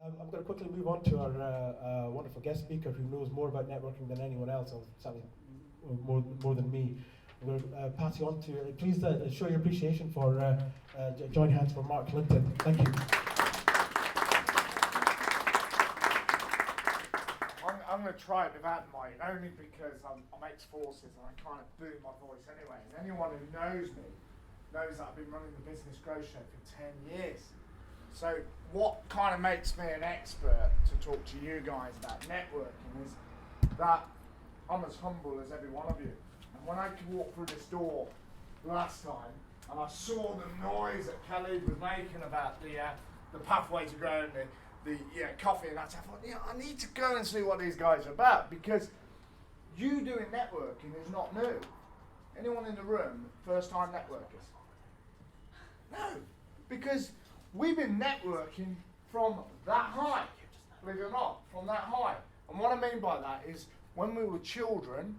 I'm going to quickly move on to our wonderful guest speaker who knows more about networking than anyone else, or certainly more than me. I'm going to pass you on to, please show your appreciation for, join hands for Mark Linton. Thank you. I'm going to try it without mic, only because I'm ex-forces and I kind of boom my voice anyway. And anyone who knows me knows that I've been running the Business Growth Show for 10 years. So what kind of makes me an expert to talk to you guys about networking is that I'm as humble as every one of you. And when I walked through this door last time and I saw the noise that Khalid was making about the pathway to grow and the coffee and that, I thought, I need to go and see what these guys are about, because you doing networking is not new. Anyone in the room, first time networkers? No, because we've been networking from that high, believe it or not, from that high. And what I mean by that is when we were children,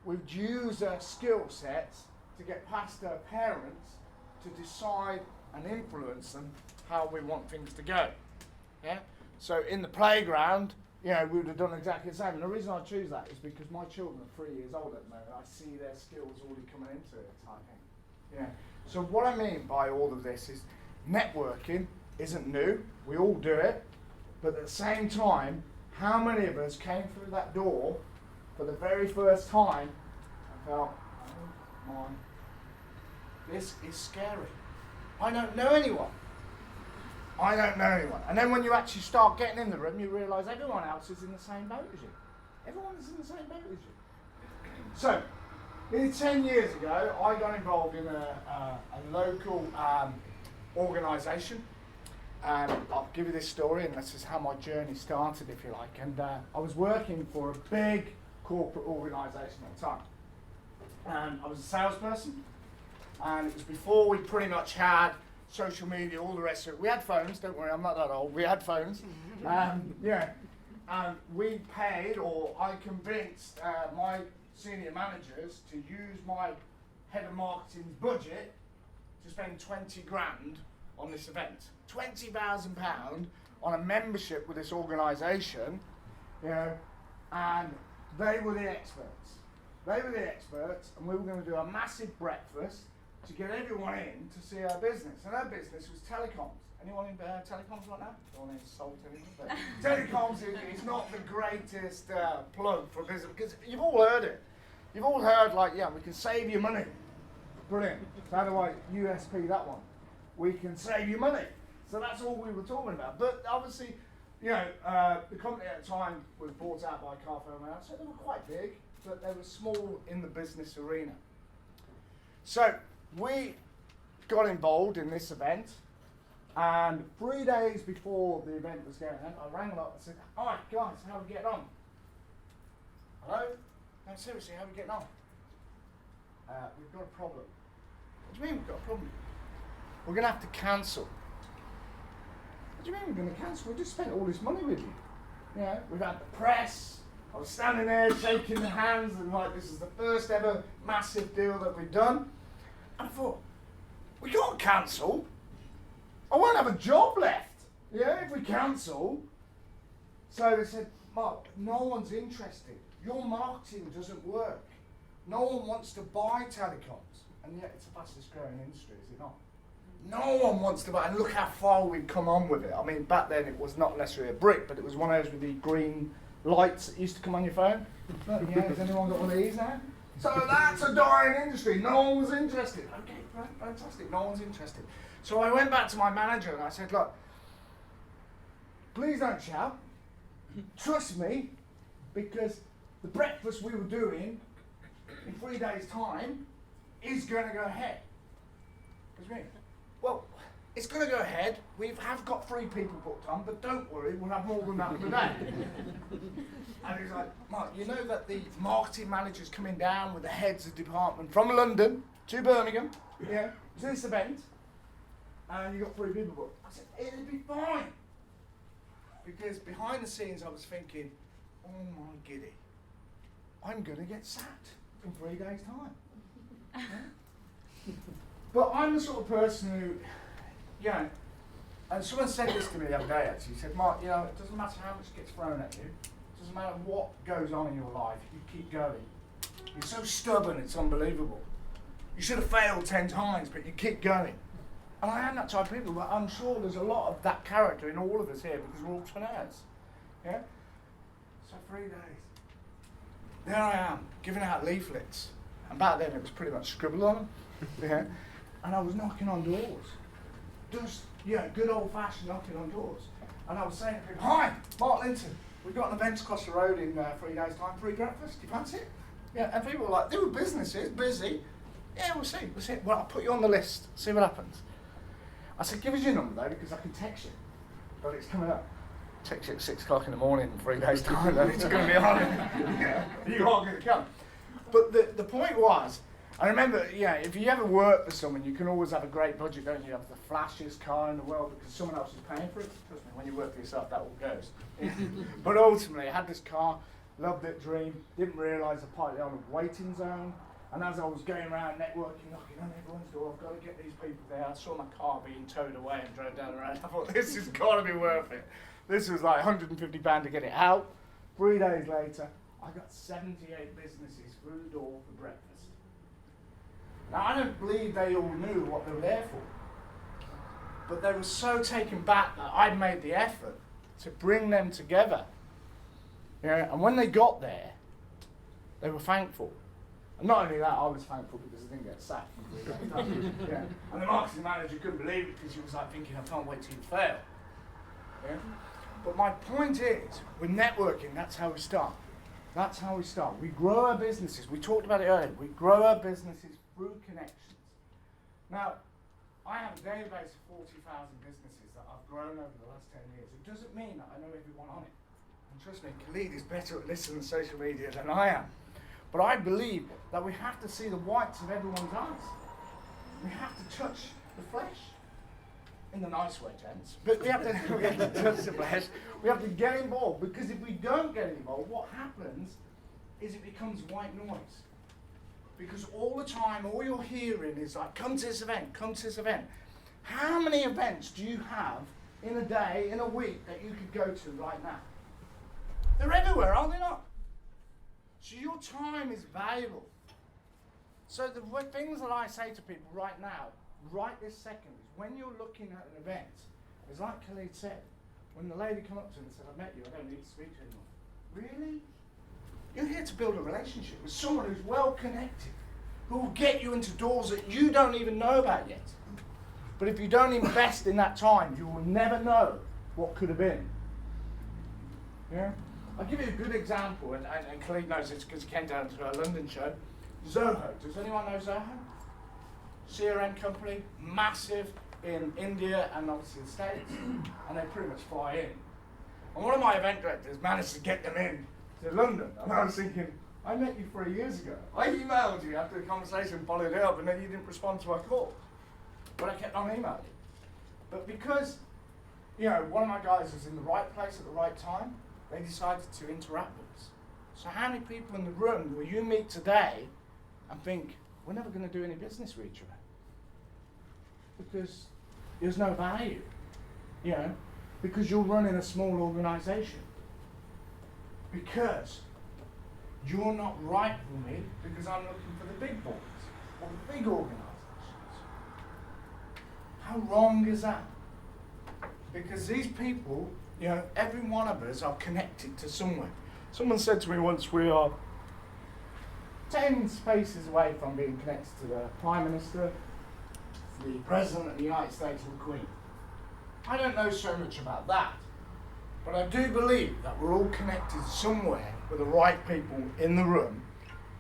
we'd use our skill sets to get past our parents to decide and influence them how we want things to go. So in the playground, we would have done exactly the same. And the reason I choose that is because my children are 3 years old at the moment. I see their skills already coming into it type thing. So what I mean by all of this is networking isn't new. We all do it. But at the same time, how many of us came through that door for the very first time and felt, oh my, this is scary. I don't know anyone. And then when you actually start getting in the room, you realise everyone else is in the same boat as you. Everyone is in the same boat as you. So, nearly 10 years ago, I got involved in a local organisation. And I'll give you this story, and this is how my journey started, if you like. And I was working for a big corporate organisation at the time. And I was a salesperson, and it was before we pretty much had social media, all the rest of it. We had phones, don't worry, I'm not that old. We had phones. And we paid, or I convinced my senior managers to use my head of marketing's budget to spend 20 grand on this event. £20,000 on a membership with this organisation, and they were the experts. And we were going to do a massive breakfast to get everyone in to see our business. And our business was telecoms. Anyone in telecoms right now? Don't want to insult anyone, but telecoms is not the greatest plug for business, because you've all heard it. You've all heard, we can save you money. Brilliant. So how do I USP that one? We can save you money. So that's all we were talking about. But obviously, the company at the time was bought out by a car firm, so they were quite big, but they were small in the business arena. So we got involved in this event, and 3 days before the event was going on, I rang them up and said, all right, guys, how are we getting on? Hello? No, seriously, how are we getting on? We've got a problem. What do you mean we've got a problem? We're going to have to cancel. What do you mean we're going to cancel? We just spent all this money with you. We've had the press. I was standing there shaking the hands and this is the first ever massive deal that we've done. And I thought, we can't cancel. I won't have a job left, if we cancel. So they said, Mark, no one's interested. Your marketing doesn't work. No one wants to buy telecoms. And yet it's the fastest growing industry, is it not? No one wants to buy, and look how far we've come on with it. I mean, back then it was not necessarily a brick, but it was one of those with the green lights that used to come on your phone. Has anyone got one of these now? So that's a dying industry. No one was interested. Okay, right, fantastic. No one's interested. So I went back to my manager and I said, look, please don't shout. Trust me, because the breakfast we were doing in 3 days' time is going to go ahead. What do you mean? Well, it's going to go ahead. We have got 3 people booked on, but don't worry, we'll have more than that today. And he's like, Mark, you know that the marketing manager's coming down with the heads of department from London to Birmingham, to this event, and you got 3 people booked. I said, it'll be fine. Because behind the scenes I was thinking, oh my giddy, I'm going to get sacked in 3 days' time. But I'm the sort of person who, And someone said this to me the other day actually. He said, Mark, you know, it doesn't matter how much gets thrown at you. It doesn't matter what goes on in your life. You keep going. You're so stubborn, it's unbelievable. You should have failed 10 times, but you keep going. And I am that type of people, but I'm sure there's a lot of that character in all of us here because we're entrepreneurs. Yeah? So 3 days. There I am, giving out leaflets. And back then it was pretty much scribbled on them. Yeah? And I was knocking on doors. Just, yeah, good old fashioned knocking on doors. And I was saying to people, hi, Mark Linton. We've got an event across the road in 3 days' time, free breakfast. Do you fancy it? Yeah, and people were like, they were businesses, busy. Yeah, we'll see. Well, I'll put you on the list, see what happens. I said, give us your number though, because I can text you. But it's coming up. Text you at 6 o'clock in the morning in 3 days' time, then it's going to be on. Yeah, you are going to come. But the point was, I remember, yeah, if you ever work for someone, you can always have a great budget, don't you? You have the flashiest car in the world because someone else is paying for it. Trust me, when you work for yourself, that all goes. Yeah. But ultimately, I had this car, loved it, dream, didn't realise I parked it on a waiting zone. And as I was going around networking, knocking on everyone's door, I've got to get these people there. I saw my car being towed away and drove down the road. I thought, this has got to be worth it. This was like £150 to get it out. 3 days later, I got 78 businesses through the door for breakfast. Now, I don't believe they all knew what they were there for. But they were so taken back that I'd made the effort to bring them together. Yeah, and when they got there, they were thankful. And not only that, I was thankful because I didn't get sacked. Yeah. And the marketing manager couldn't believe it because he was like thinking, I can't wait till you fail. Yeah? But my point is, with networking, that's how we start. That's how we start. We grow our businesses. We talked about it earlier. We grow our businesses through connections. Now, I have a database of 40,000 businesses that I've grown over the last 10 years. It doesn't mean that I know everyone on it. And trust me, Khalid is better at listening to social media than I am. But I believe that we have to see the whites of everyone's eyes. We have to touch the flesh. In the nice way, gents. But we have to touch the flesh. We have to get involved. Because if we don't get involved, what happens is it becomes white noise. Because all the time, all you're hearing is like, come to this event, come to this event. How many events do you have in a day, in a week, that you could go to right now? They're everywhere, are they not? So your time is valuable. So the things that I say to people right now, right this second, is when you're looking at an event, it's like Khalid said, when the lady came up to him and said, I met you, I don't need to speak to you anymore. Really? You're here to build a relationship with someone who's well connected, who will get you into doors that you don't even know about yet. But if you don't invest in that time, you will never know what could have been. Yeah? I'll give you a good example, and Khalid knows this because he came down to our London show. Zoho. Does anyone know Zoho? CRM company, massive in India and obviously the States, and they pretty much fly in. And one of my event directors managed to get them in to London, and I was thinking, I met you 3 years ago. I emailed you after the conversation, followed it up, and then you didn't respond to my call. But I kept on emailing. But because, you know, one of my guys was in the right place at the right time, they decided to interact with us. So how many people in the room will you meet today and think, we're never going to do any business with each other? Because there's no value, you know, because you're running a small organisation. Because you're not right for me, because I'm looking for the big boys or the big organisations. How wrong is that? Because these people, you know, every one of us are connected to somewhere. Someone said to me once, we are 10 spaces away from being connected to the Prime Minister, the President of the United States, and the Queen. I don't know so much about that, but I do believe that we're all connected somewhere with the right people in the room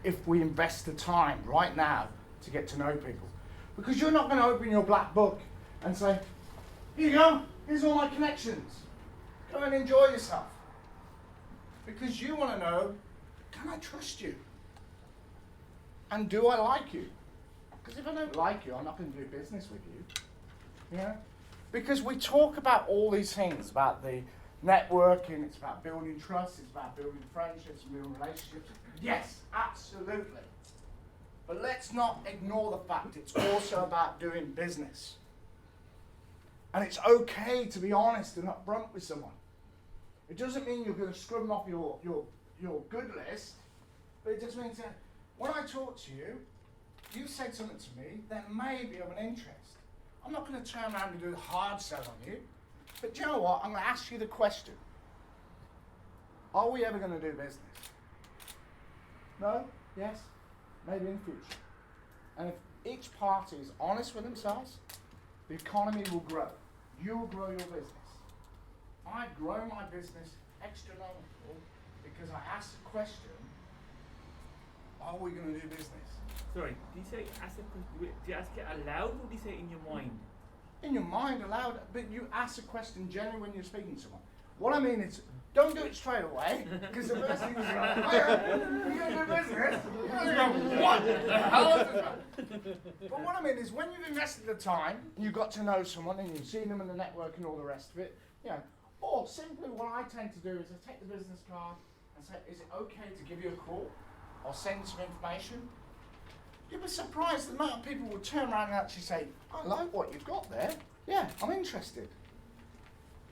if we invest the time right now to get to know people. Because you're not going to open your black book and say, here you go, here's all my connections. Go and enjoy yourself. Because you want to know, can I trust you? And do I like you? Because if I don't like you, I'm not going to do business with you. Yeah? Because we talk about all these things, about the networking, it's about building trust, it's about building friendships and building relationships. Yes, absolutely. But let's not ignore the fact it's also about doing business. And it's okay to be honest and upfront with someone. It doesn't mean you're going to scrub them off your good list, but it just means that when I talk to you, you said something to me that may be of an interest. I'm not going to turn around and do the hard sell on you, but do you know what? I'm going to ask you the question. Are we ever going to do business? No? Yes? Maybe in the future. And if each party is honest with themselves, the economy will grow. You will grow your business. I grow my business extraordinarily because I asked the question, are we going to do business? Sorry, did you say did you ask it aloud or did you say it in your mind? In your mind, aloud, but you ask a question generally when you're speaking to someone. What I mean is, don't do it straight away, because the first thing is like, we're going to do business. You're going, what the hell is this? But what I mean is, when you've invested the time, and you've got to know someone, and you've seen them in the network and all the rest of it, you know, or simply what I tend to do is I take the business card and say, is it okay to give you a call or send some information? You'd be surprised the amount of people will turn around and actually say, I like what you've got there. Yeah, I'm interested.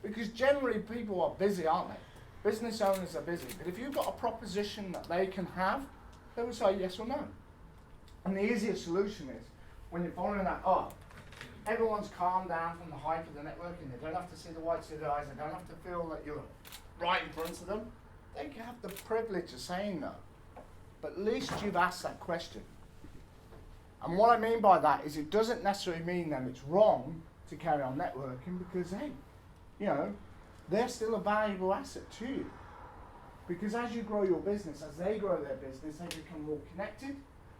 Because generally people are busy, aren't they? Business owners are busy. But if you've got a proposition that they can have, they will say yes or no. And the easiest solution is, when you're following that up, everyone's calmed down from the hype of the networking. They don't have to see the whites of the eyes. They don't have to feel that you're right in front of them. They have the privilege of saying no. But at least you've asked that question. And what I mean by that is it doesn't necessarily mean that it's wrong to carry on networking because, hey, you know, they're still a valuable asset to you. Because as you grow your business, as they grow their business, they become more connected.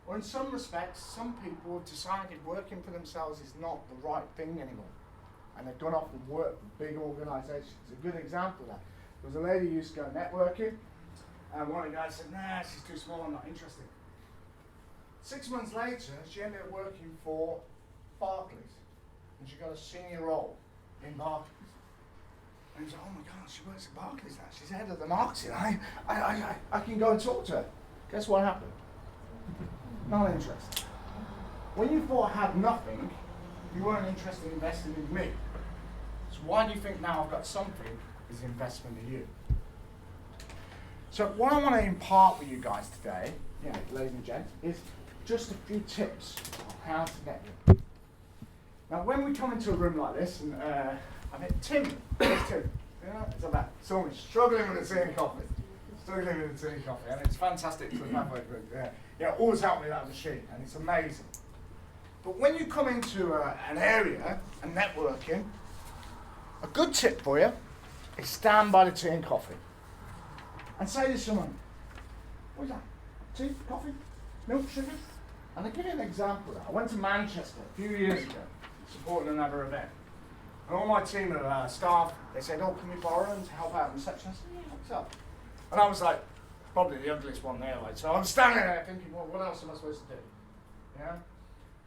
Or in some respects, some people have decided working for themselves is not the right thing anymore. And they've gone off and worked for big organisations. A good example of that. There was a lady who used to go networking, and one of the guys said, nah, she's too small, I'm not interested. 6 months later, she ended up working for Barclays, and she got a senior role in Barclays. And he was like, oh my God, she works at Barclays now. She's head of the marketing. I can go and talk to her. Guess what happened? Not interested. When you thought I had nothing, you weren't interested in investing in me. So why do you think now I've got something is investment in you? So what I want to impart with you guys today, ladies and gents, is just a few tips on how to network. Now when we come into a room like this, and I met Tim. Where's Tim? It's about saw me struggling with the tea and coffee. Struggling with the tea and coffee, and it's fantastic for the Pathway2Grow. Always help me with that machine, and it's amazing. But when you come into an area and networking, a good tip for you is stand by the tea and coffee. And say to someone, what's that? Tea, coffee, milk, sugar? And I'll give you an example of that. I went to Manchester a few years ago, supporting another event. And all my team of staff, they said, oh, can we borrow them to help out in reception? I said, yeah, what's up? And I was like, probably the ugliest one there. Like, so I'm standing there thinking, well, what else am I supposed to do? Yeah.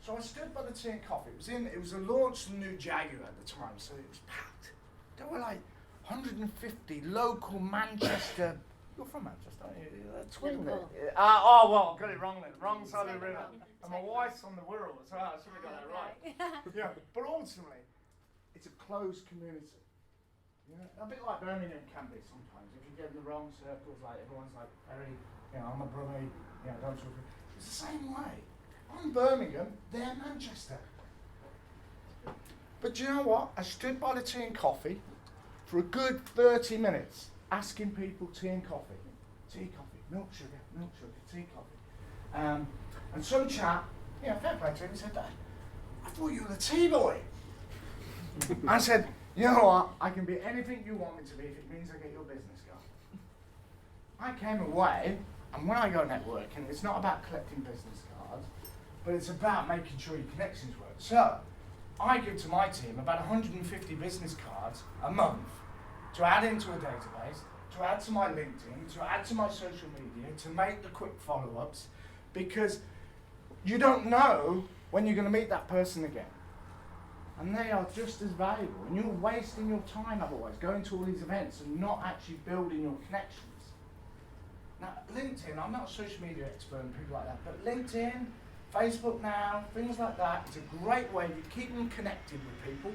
So I stood by the tea and coffee. It was a launch of the new Jaguar at the time, so it was packed. There were like 150 local Manchester. You're from Manchester, aren't you? Twin there. Oh well, got it wrong then. Wrong side of the river. And my wife's on the Wirral as well. I should have got that right. Yeah. But ultimately, it's a closed community. A bit like Birmingham can be sometimes. If you get in the wrong circles, like everyone's like very, I'm a brother, don't talk. It's the same way. I'm Birmingham, they're Manchester. But do you know what? I stood by the tea and coffee for a good 30 minutes, asking people tea and coffee. Tea, coffee, milk, sugar, tea, coffee. And some chap, fair play to him, he said, I thought you were the tea boy. I said, you know what, I can be anything you want me to be if it means I get your business going. I came away, and when I go networking, it's not about collecting business cards, but it's about making sure your connections work. So, I give to my team about 150 business cards a month to add into a database, to add to my LinkedIn, to add to my social media, to make the quick follow-ups, because you don't know when you're going to meet that person again. And they are just as valuable. And you're wasting your time otherwise, going to all these events and not actually building your connections. Now, LinkedIn, I'm not a social media expert and people like that, but LinkedIn, Facebook now, things like that, it's a great way to keep them connected with people.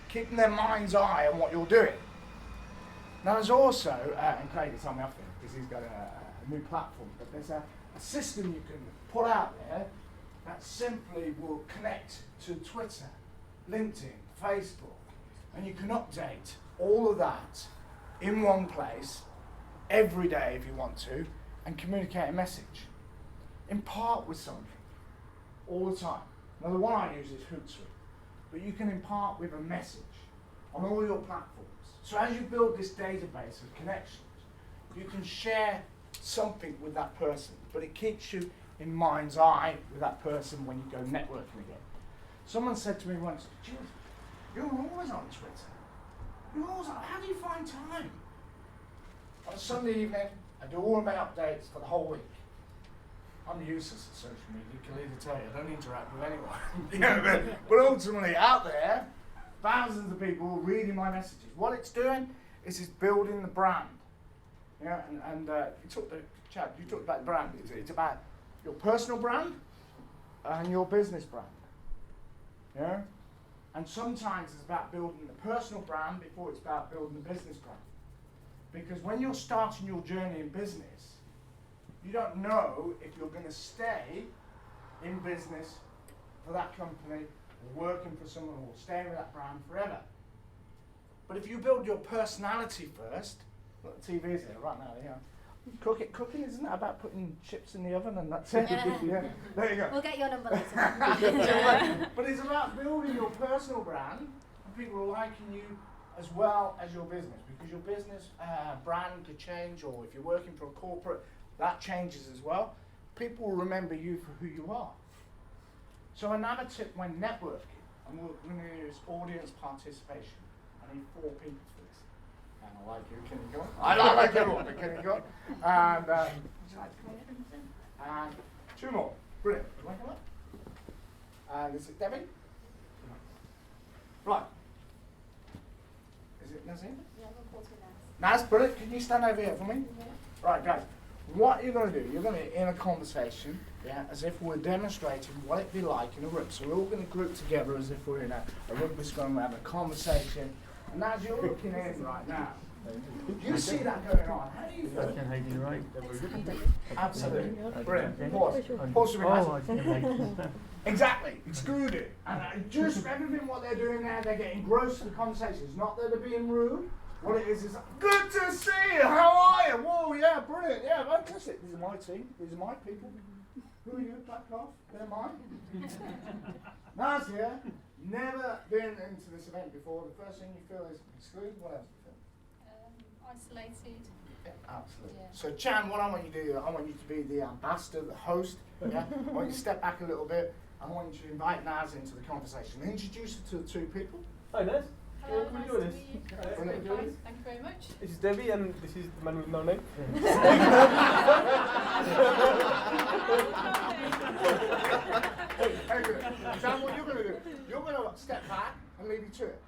keeping their mind's eye on what you're doing. Now there's also, and Craig is on me off there because he's got a new platform, but there's a system you can put out there that simply will connect to Twitter, LinkedIn, Facebook, and you can update all of that in one place every day if you want to, and communicate a message. Impart with something all the time. Now the one I use is Hootsuite, but you can impart with a message on all your platforms. So as you build this database of connections, you can share something with that person, but it keeps you in mind's eye with that person when you go networking again. Someone said to me once, "Jules, you're always on Twitter. You're always on, how do you find time?" On a Sunday evening, I do all of my updates for the whole week. I'm useless at social media, can either tell you, I don't interact with anyone. But ultimately, out there, thousands of people reading my messages. What it's doing is it's building the brand. Yeah, and you talked about the brand. It's about your personal brand and your business brand. Yeah, and sometimes it's about building the personal brand before it's about building the business brand. Because when you're starting your journey in business, you don't know if you're going to stay in business for that company, or working for someone, or staying with that brand forever. But if you build your personality first, look, the TV's here right now, you know. Cooking isn't that about putting chips in the oven and that's it? Yeah. There you go. We'll get your number later. But it's about building your personal brand, and people are liking you as well as your business, because your business brand could change, or if you're working for a corporate, that changes as well. People will remember you for who you are. So another tip when networking, and we're going to use audience participation. I need 4 people for this. And I like you, can you go on? I like everyone, but can you go on? And would you like to come in? And 2 more. Brilliant. Would you like to come up? And is it Debbie? Right. Is it Nazim? Yeah, we'll pause with that. Naz, brilliant. Can you stand over here for me? Yeah. Right, guys. What you're going to do, you're going to, in a conversation, yeah, as if we're demonstrating what it'd be like in a room. So we're all going to group together as if we're in a rugby scrum, we're having a conversation. And as you're looking in right now, you see that going on. How do you feel? Absolutely. Brilliant. Pause. Pause for me. Exactly. Excluded. And just everything what they're doing there, they're getting engrossed in the conversation. It's not that they're being rude. What it is good to see you. How are you? Whoa, yeah, brilliant. Yeah, fantastic. These are my team. These are my people. Who are you? Back off. They're mine. Nice here. Never been into this event before. The first thing you feel is excluded. What else do you feel? Isolated. Yeah, absolutely. Yeah. So, Chan, what I want you to do, I want you to be the ambassador, the host. Yeah. I want you to step back a little bit. I want you to invite Naz into the conversation. Introduce her to the 2 people. Hi Naz. Hello, Can we nice do to this? meet you. Can we do Thank this? you very much. This is Debbie and this is the man with no name. Very good. Sam, what you're going to do, you're going to step back and leave you to it.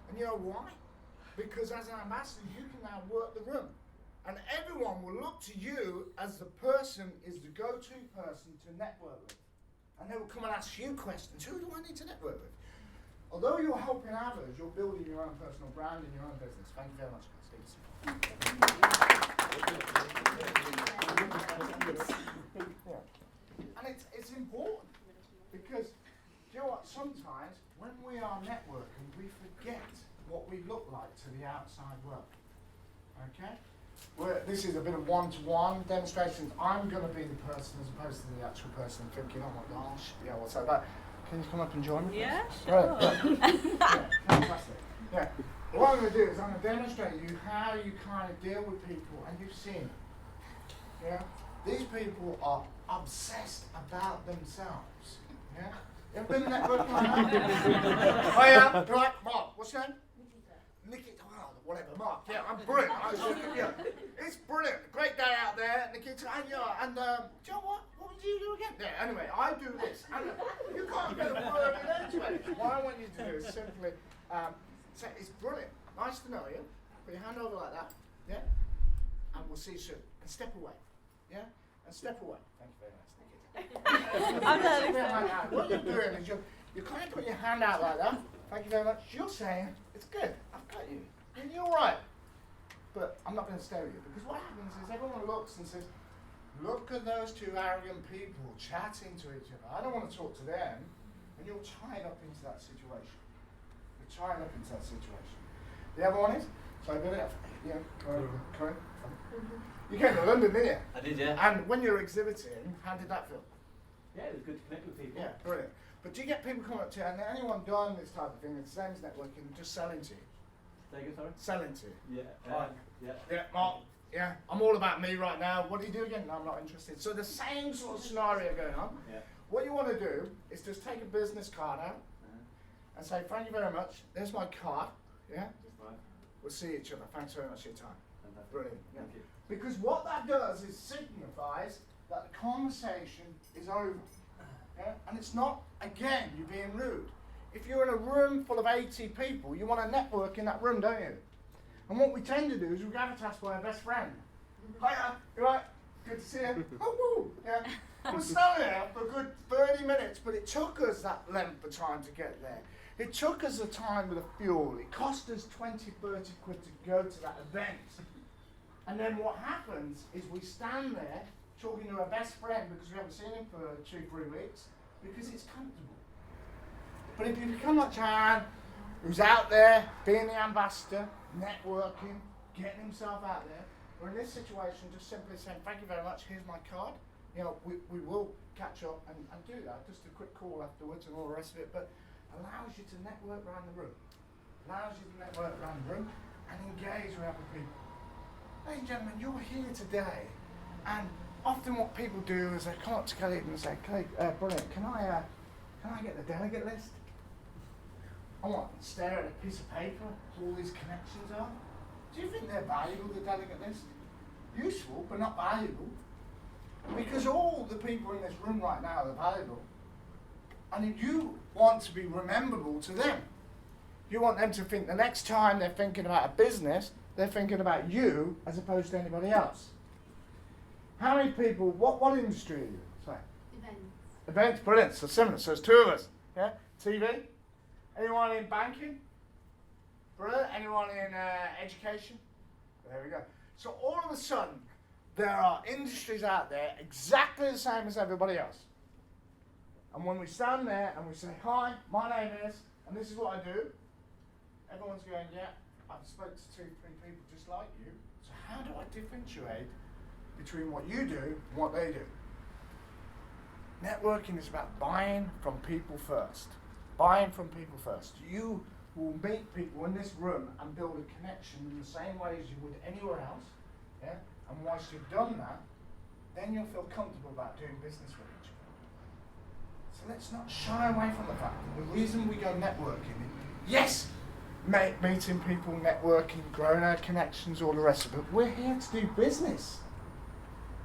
And you know why? Because as an ambassador, you can now work the room. And everyone will look to you as the person is the go-to person to network with. And they will come and ask you questions. Who do I need to network with? Although you're helping others, you're building your own personal brand and your own business. Thank you very much, guys. Yeah. And it's important because, you know what, sometimes when we are networking, we forget what we look like to the outside world. Okay? This is a bit of one-to-one demonstrations. I'm going to be the person as opposed to the actual person thinking, oh my gosh, yeah, what's that about? Can you come up and join me? Yeah, Sure. sure. Yeah, fantastic. Yeah. What I'm going to do is I'm going to demonstrate you how you kind of deal with people, and you've seen it. Yeah. These people are obsessed about themselves. Yeah. You ever been in that book like that? Oh yeah. Right, Mark. What's your name? Nikita. Oh, whatever, Mark. Yeah, I'm brilliant. Yeah. It's brilliant. Great day out there, Nikita. And do you know what? What would you do again? Yeah. Anyway, I do this. And you can't get a word in into it. What I want you to do is simply say, it's brilliant. Nice to know you. Put your hand over like that. Yeah. And we'll see you soon. And step away. Yeah. And step away. Thank you very much, Nikita. I'm not What you're doing is you're kind of putting your hand out like that. Thank you very much. You're saying, It's good. I've got you. And you're right. But I'm not going to stare at you because what happens is everyone looks and says, look at those two arrogant people chatting to each other. I don't want to talk to them. And you're tied up into that situation. You're tied up into that situation. The other one is, so I got it. Yeah, Corinne. You came to London, didn't you? I did, yeah. And when you're exhibiting, how did that feel? Yeah, it was good to connect with people. Yeah, brilliant. But do you get people coming up to you, and anyone done this type of thing, it's the same as networking, just selling to you? Say again, sorry? Selling to you. Yeah. Right. Yeah. Yeah, Mark. Yeah, I'm all about me right now. What do you do again? No, I'm not interested. So the same sort of scenario going on. Yeah. What you want to do is just take a business card out and say, thank you very much. There's my card. Yeah? Right. We'll see each other. Thanks very much for your time. Fantastic. Brilliant. Yeah. Thank you. Because what that does is signifies that the conversation is over. Yeah? And it's not, again, you being rude. If you're in a room full of 80 people, you want to network in that room, don't you? And what we tend to do is we gravitate by our best friend. Hiya, you right? Good to see you. Oh, woo. Yeah. We're standing there for a good 30 minutes, but it took us that length of time to get there. It took us the time with the fuel. It cost us 20, 30 quid to go to that event. And then what happens is we stand there talking to our best friend because we haven't seen him for 2-3 weeks because it's comfortable. But if you become like Jan, who's out there being the ambassador, networking, getting himself out there, or in this situation just simply saying, thank you very much, here's my card. You know, we will catch up and do that, just a quick call afterwards and all the rest of it, but allows you to network around the room. Allows you to network around the room and engage with other people. Ladies and gentlemen, you're here today, and often what people do is they come up to Khalid and say, Khalid, brilliant, can I get the delegate list? I want to stare at a piece of paper, all these connections are. Do you think they're valuable, the delegate list? Useful, but not valuable. Because all the people in this room right now are valuable. And if you want to be rememberable to them, you want them to think the next time they're thinking about a business, they're thinking about you as opposed to anybody else. How many people, what industry are you? Sorry. Events. Events, brilliant, so similar, so there's two of us. Yeah? TV? Anyone in banking? Brilliant. Anyone in education? There we go. So all of a sudden, there are industries out there exactly the same as everybody else. And when we stand there and we say, hi, my name is, and this is what I do, everyone's going, yeah, I've spoken to 2-3 people just like you, so how do I differentiate between what you do and what they do? Networking is about buying from people first. Buying from people first. You will meet people in this room and build a connection in the same way as you would anywhere else. Yeah? And once you've done that, then you'll feel comfortable about doing business with each other. So let's not shy away from the fact that the reason we go networking, yes, meeting people, networking, growing our connections, all the rest of it, we're here to do business.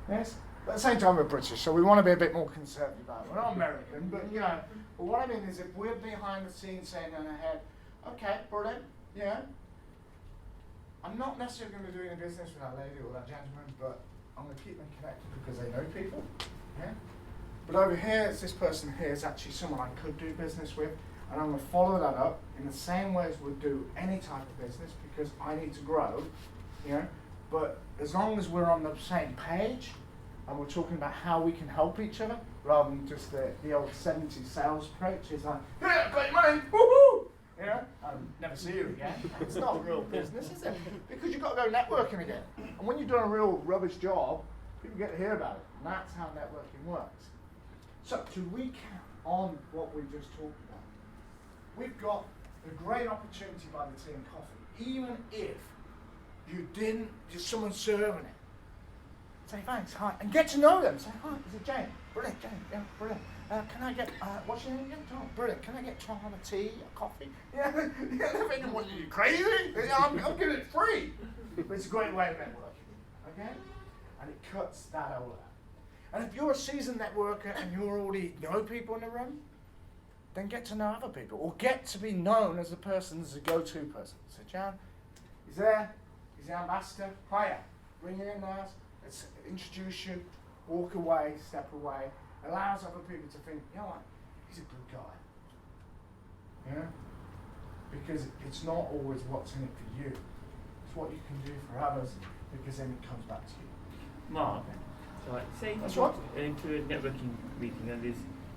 Yes? But at the same time, we're British, so we want to be a bit more conservative about it. We're not American, but you know, but what I mean is if we're behind the scenes saying in our head, okay, brilliant, yeah, I'm not necessarily going to be doing a business with that lady or that gentleman, but I'm going to keep them connected because they know people, yeah? But over here, it's this person here is actually someone I could do business with, and I'm going to follow that up in the same way as we'd do any type of business because I need to grow, you know, but as long as we're on the same page, and we're talking about how we can help each other, rather than just the old 70s sales approach. It's like, yeah, got your money, woohoo! You know, I'll never see you again. It's not real business, is it? Because you've got to go networking again. And when you've done a real rubbish job, people get to hear about it. And that's how networking works. So to recap on what we just talked about, we've got a great opportunity by the tea and coffee. Even if you didn't, just someone serving it. Say thanks, hi, and get to know them. Say hi, is it Jane? Brilliant, Jane, yeah, brilliant. Can I get, what's your name again? Tom, brilliant. Can I get Tom a tea, a coffee? Yeah, they're thinking, what, are you crazy? I'm giving it free. But it's a great way of networking, okay? And it cuts that all out. And if you're a seasoned networker and you already know people in the room, then get to know other people, or get to be known as a person, as a go-to person. So Jan, he's there, he's the ambassador, hiya, bring it in now. Let's introduce you, walk away, step away, allows other people to think, you know what, he's a good guy. Yeah? because it's not always what's in it for you. It's what you can do for others, because then it comes back to you. Mark, so say you That's go into a networking meeting and there's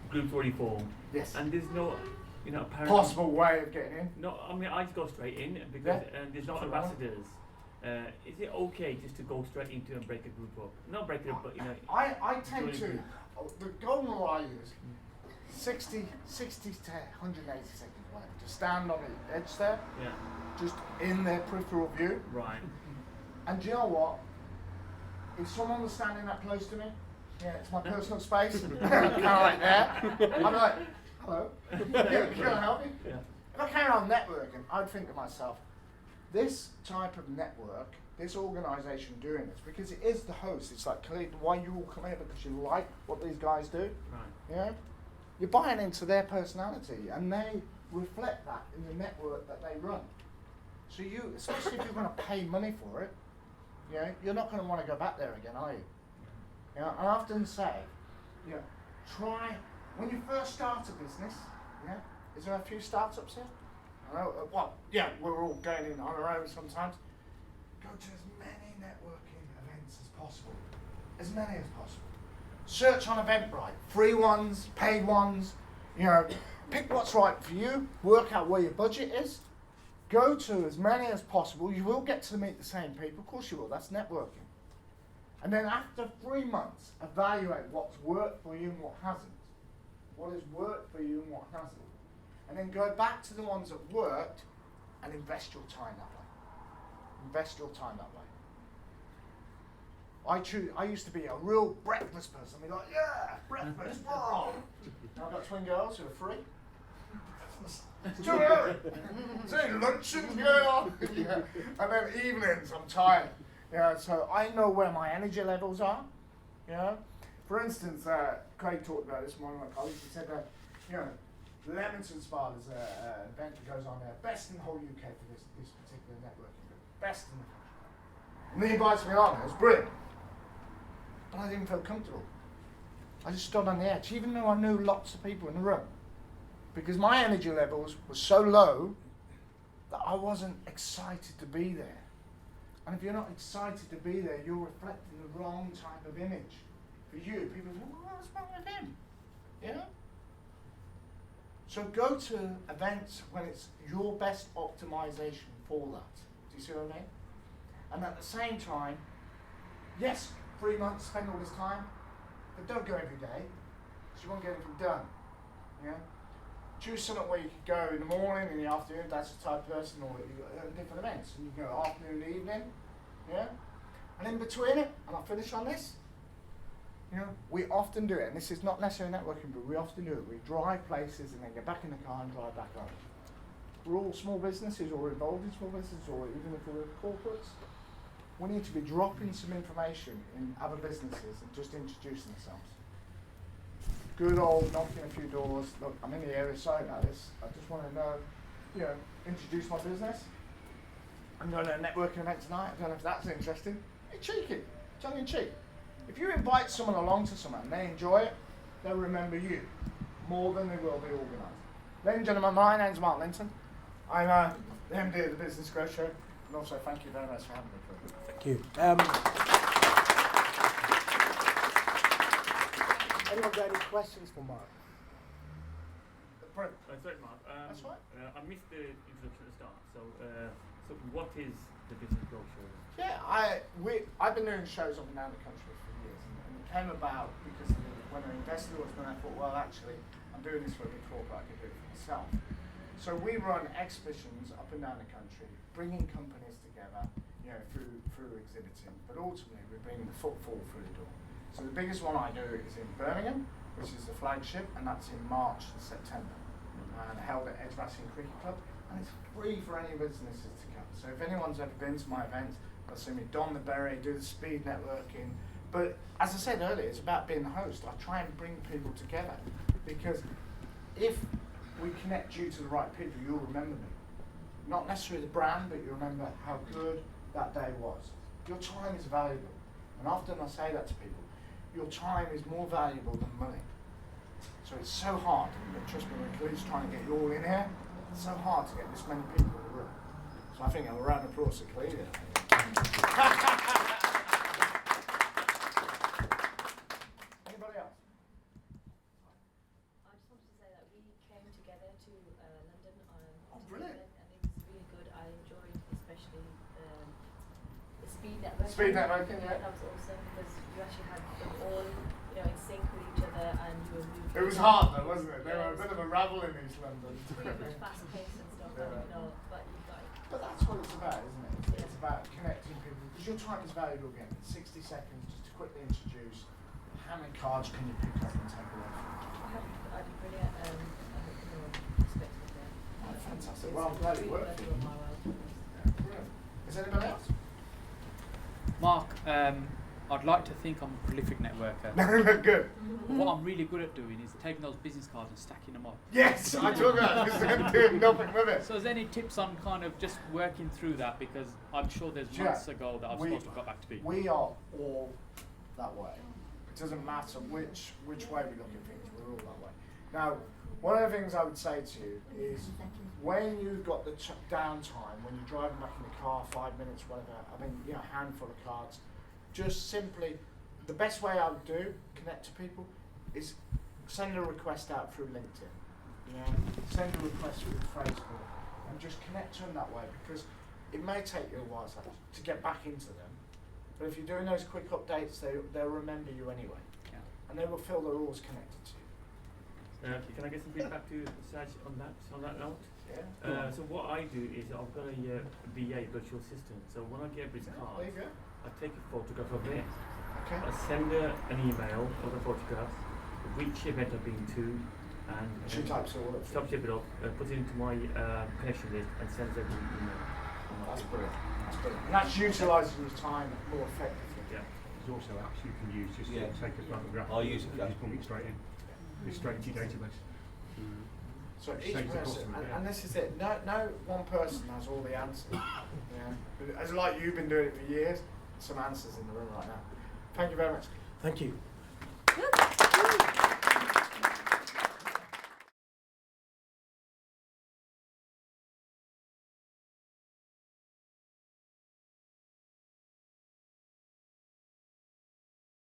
groups already formed, Yes. and there's no, apparent Possible way of getting in. No, I mean I just go straight in because there's no Sure. ambassadors. Is it okay just to go straight into and break a group up? Not break it up, but I tend join a to. group. The golden rule I use 60 to 180 seconds, right? Just stand on the edge there, Yeah. just in their peripheral view. Right. And do you know what? If someone was standing that close to me, yeah, it's my personal space, kind of like there, I'm like, hello, can I help you? Yeah. If I carry on networking, I'd think to myself, this type of network, this organisation doing this, because it is the host, it's like, why you all come here because you like what these guys do, Right. you know? You're buying into their personality, and they reflect that in the network that they run. So you, especially if you're going to pay money for it, you know, you're not going to want to go back there again, are you? You know, I often say, you know, try, when you first start a business, yeah, is there a few startups here? I know, well, yeah, we're all going in on our own sometimes. Go to as many networking events as possible. As many as possible. Search on Eventbrite, free ones, paid ones, you know, pick what's right for you, work out where your budget is, go to as many as possible. You will get to meet the same people, of course you will, that's networking. And then after 3 months, evaluate what's worked for you and what hasn't. What has worked for you and what hasn't. And then go back to the ones that worked and invest your time that way. Invest your time that way. I used to be a real breakfast person. I'd be like, yeah, breakfast, raw. Now I've got twin girls who are free. It's too early. Say luncheon's going on. Yeah. And then evenings, I'm tired. Yeah, so I know where my energy levels are. You know? For instance, Craig talked about this, one of my colleagues. He said that, you know, Leamington Spa is an event that goes on there, best in the whole UK for this particular networking group, best in the country. And he invites me on, it was brilliant. But I didn't feel comfortable. I just stood on the edge, even though I knew lots of people in the room. Because my energy levels were so low that I wasn't excited to be there. And if you're not excited to be there, you're reflecting the wrong type of image for you. People say, well, what's wrong with him? You know? So go to events when it's your best optimization for that. Do you see what I mean? And at the same time, yes, 3 months, spend all this time, but don't go every day, because you won't get anything done. Yeah? Choose something where you could go in the morning, in the afternoon, if that's the type of person, or different events. And you can go afternoon, evening, yeah? And in between it, and I'll finish on this, you know, we often do it, and this is not necessarily networking, but we often do it. We drive places and then get back in the car and drive back home. We're all small businesses, or involved in small businesses, or even if we're corporates. We need to be dropping some information in other businesses and just introducing ourselves. Good old knocking a few doors. Look, I'm in the area, sorry about this. I just want to know, you know, introduce my business. I'm going to a networking event tonight. I don't know if that's interesting. It's cheeky, tongue in cheek. If you invite someone along to something and they enjoy it, they'll remember you more than they will the organiser. Ladies and gentlemen, my name's Mark Linton. I'm the MD of the Business Growth Show, and also thank you very much for having me. Thank you. Anyone got any questions for Mark? Sorry, Mark. That's right. I missed the introduction at the start. So what is the Business Growth Show? Yeah, I've been doing shows up and down the country for years, and it came about because when an investor was when I thought, well, actually, I'm doing this for a big corporate, I can do it for myself. So we run exhibitions up and down the country, bringing companies together, you know, through exhibiting, but ultimately we're bringing the footfall through the door. So the biggest one I do is in Birmingham, which is the flagship, and that's in March and September, and held at Edgbaston Cricket Club, and it's free for any businesses to come. So if anyone's ever been to my events, they'll see me don the beret, do the speed networking. But as I said earlier, it's about being the host. I try and bring people together, because if we connect you to the right people, you'll remember me. Not necessarily the brand, but you remember how good that day was. Your time is valuable. And often I say that to people. Your time is more valuable than money. So it's so hard, and trust me, when Khalid's trying to get you all in here, It's so hard to get this many people in the room. So I think a round of applause to Clelia. Anybody else? I just wanted to say that we came together to London Oh, brilliant. and it was really good. I enjoyed especially the speed networking. Speed networking, yeah. That was awesome because you actually had them all, in sync with each other and you were moving. It was hard though, wasn't it? They were a bit of a rabble in East London. Pretty much fast paced and stuff, Yeah. but you got it. But that's what it's about, isn't it? It's about connecting people. Because your time is valuable again. 60 seconds just to quickly introduce how many cards can you pick up and take away from you. I did brilliant. I hope respect me there. Oh, fantastic. Well, I'm glad it worked for you. My world. Yeah, brilliant. Is anybody else? Mark, I'd like to think I'm a prolific networker. Good. What I'm really good at doing is taking those business cards and stacking them up. Yes, I talk about this and doing nothing with it. So is there any tips on kind of just working through that? Because I'm sure there's months ago that I'm supposed to have got back to people. We are all that way. It doesn't matter which way we look at things, we're all that way. Now, one of the things I would say to you is when you've got the downtime, when you're driving back in the car, 5 minutes, whatever, a handful of cards, just simply, the best way I would connect to people, is send a request out through LinkedIn. Send a request through Facebook, and just connect to them that way, because it may take you a while to get back into them, but if you're doing those quick updates, they'll remember you anyway, and they will feel they're always connected to you. Can I get some feedback to Saj on that note? Yeah. So what I do is I've got a VA, virtual assistant. So when I get his There cards, you go. I take a photograph of it. Okay. I send her an email of the photograph, which event I've been to, and She types it all up. types it up, puts it into my connection list, and sends every email. That's brilliant. That's brilliant. And that's utilising your time more effectively. Yeah. There's also apps you can use just Yeah. to take a photograph. I'll use it, and just put it straight in. It's straight into your database. So Which each saves the cost person, of it, and this is it. No one person has all the answers. But as like you've been doing it for years, some answers in the room right now. Thank you very much. Thank you.